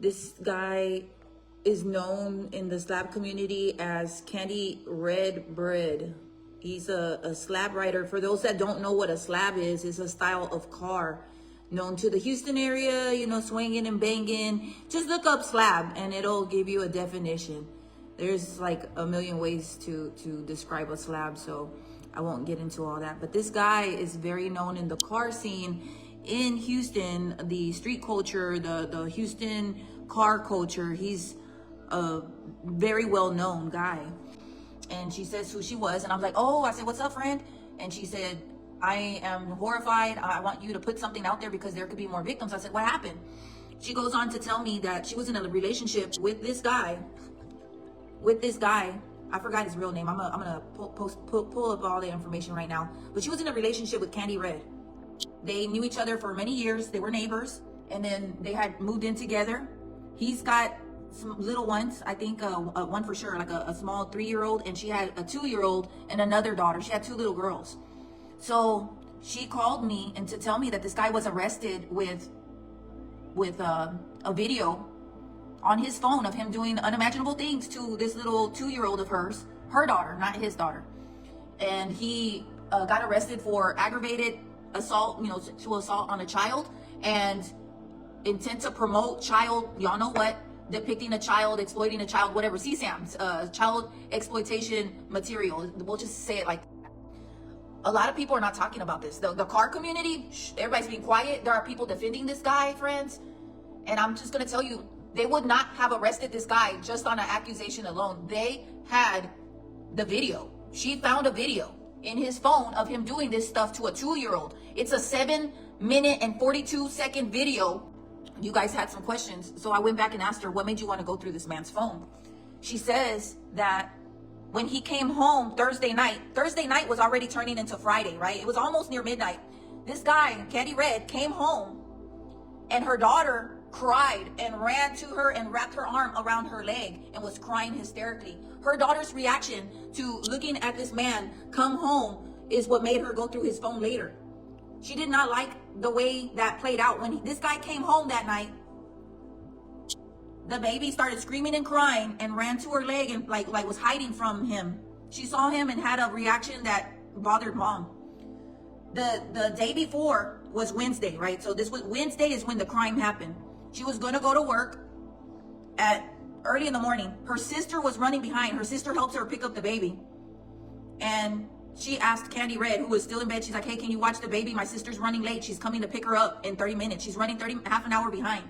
This guy is known in the slab community as Candy Red Bread. He's a slab rider. For those that don't know what a slab is a style of car known to the Houston area, you know, swinging and banging. Just look up slab and it'll give you a definition. There's like a million ways to describe a slab, so I won't get into all that. But this guy is very known in the car scene in Houston, the street culture, the Houston car culture. He's a very well-known guy. And she says who she was, and I'm like, oh, I said, what's up, friend? And she said, I am horrified. I want you to put something out there because there could be more victims. I said, what happened? She goes on to tell me that she was in a relationship with this guy. I forgot his real name. I'm gonna pull up all the information right now. But she was in a relationship with Candy Red. They knew each other for many years. They were neighbors, and then they had moved in together. He's got some little ones, I think one for sure, like a small 3-year-old, and she had a 2-year-old and another daughter. She had 2 little girls. So she called me and to tell me that this guy was arrested with a video on his phone of him doing unimaginable things to this little 2-year-old of hers, her daughter, not his daughter. And he got arrested for aggravated assault, you know, to assault on a child, and intent to promote child, y'all know what, depicting a child, exploiting a child, whatever, CSAM, child exploitation material. We'll just say it like that. A lot of people are not talking about this. The car community, everybody's being quiet. There are people defending this guy, friends. And I'm just going to tell you, they would not have arrested this guy just on an accusation alone. They had the video. She found a video in his phone of him doing this stuff to a 2-year-old. It's a 7-minute and 42-second video. You guys had some questions, so I went back and asked her, what made you want to go through this man's phone? She says that when he came home Thursday night was already turning into Friday, right? It was almost near midnight. This guy, Candy Red, came home, and her daughter cried and ran to her and wrapped her arm around her leg and was crying hysterically. Her daughter's reaction to looking at this man come home is what made her go through his phone later. She did not like the way that played out. When this guy came home that night, the baby started screaming and crying and ran to her leg and like was hiding from him. She saw him and had a reaction that bothered mom. The day before was Wednesday, right? So this was Wednesday is when the crime happened. She was going to go to work at early in the morning. Her sister was running behind. Her sister helps her pick up the baby. And she asked Candy Red, who was still in bed, she's like, hey, can you watch the baby? My sister's running late. She's coming to pick her up in 30 minutes. She's running half an hour behind.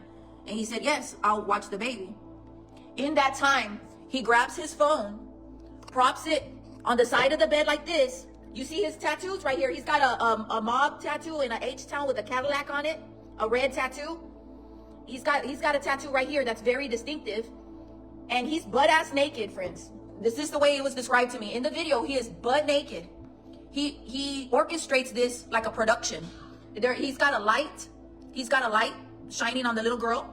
And he said, yes, I'll watch the baby. In that time, he grabs his phone, props it on the side of the bed like this. You see his tattoos right here. He's got a mob tattoo and an H-town with a Cadillac on it, a red tattoo. He's got a tattoo right here that's very distinctive. And he's butt-ass naked, friends. This is the way it was described to me. In the video, he is butt naked. He orchestrates this like a production. He's got a light. He's got a light shining on the little girl.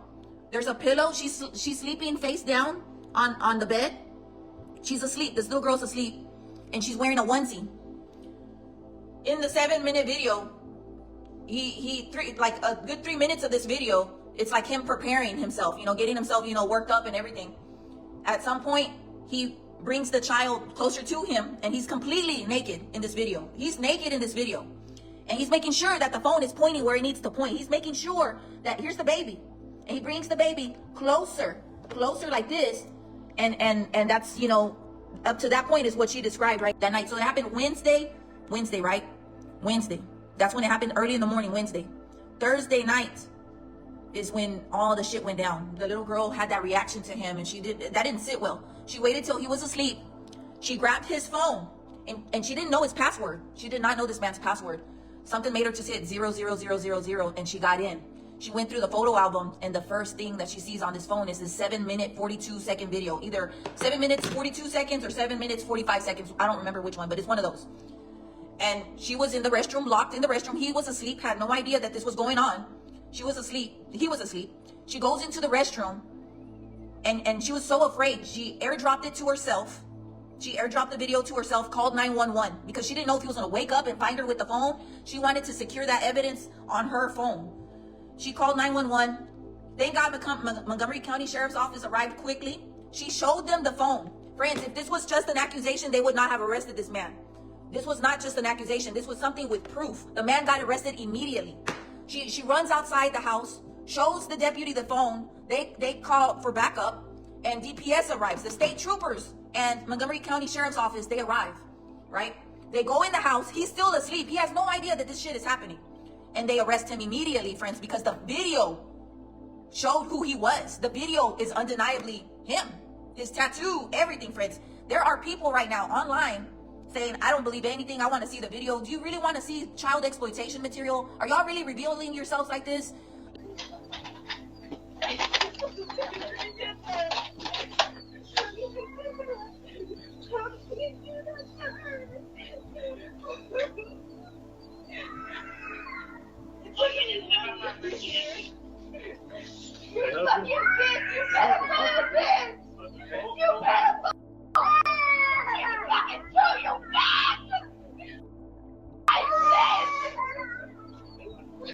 There's a pillow. She's sleeping face down on the bed. She's asleep. This little girl's asleep. And she's wearing a onesie. In the 7-minute video, like a good 3 minutes of this video, it's like him preparing himself, you know, getting himself, you know, worked up and everything. At some point, he brings the child closer to him, and he's completely naked in this video. He's naked in this video. And he's making sure that the phone is pointing where it needs to point. He's making sure that here's the baby. And he brings the baby closer like this. And that's, you know, up to that point is what she described, right? That night. So it happened Wednesday, right? Wednesday. That's when it happened, early in the morning, Wednesday. Thursday night is when all the shit went down. The little girl had that reaction to him, and that didn't sit well. She waited till he was asleep. She grabbed his phone, and she didn't know his password. She did not know this man's password. Something made her just hit 00000, and she got in. She went through the photo album, and the first thing that she sees on this phone is this 7-minute, 42-second video. Either 7 minutes, 42 seconds, or 7 minutes, 45 seconds. I don't remember which one, but it's one of those. And she was in the restroom, locked in the restroom. He was asleep, had no idea that this was going on. She was asleep. He was asleep. She goes into the restroom, and she was so afraid. She airdropped it to herself. She airdropped the video to herself, called 911, because she didn't know if he was going to wake up and find her with the phone. She wanted to secure that evidence on her phone. She called 911. Thank God Montgomery County Sheriff's Office arrived quickly. She showed them the phone. Friends, if this was just an accusation, they would not have arrested this man. This was not just an accusation. This was something with proof. The man got arrested immediately. She runs outside the house, shows the deputy the phone. They call for backup, and DPS arrives. The state troopers and Montgomery County Sheriff's Office, they arrive, right? They go in the house. He's still asleep. He has no idea that this shit is happening. And they arrest him immediately, friends, because the video showed who he was. The video is undeniably him. His tattoo, everything, friends. There are people right now online saying, I don't believe anything. I want to see the video. Do you really want to see child exploitation material? Are y'all really revealing yourselves like this? You fucking bitch! You better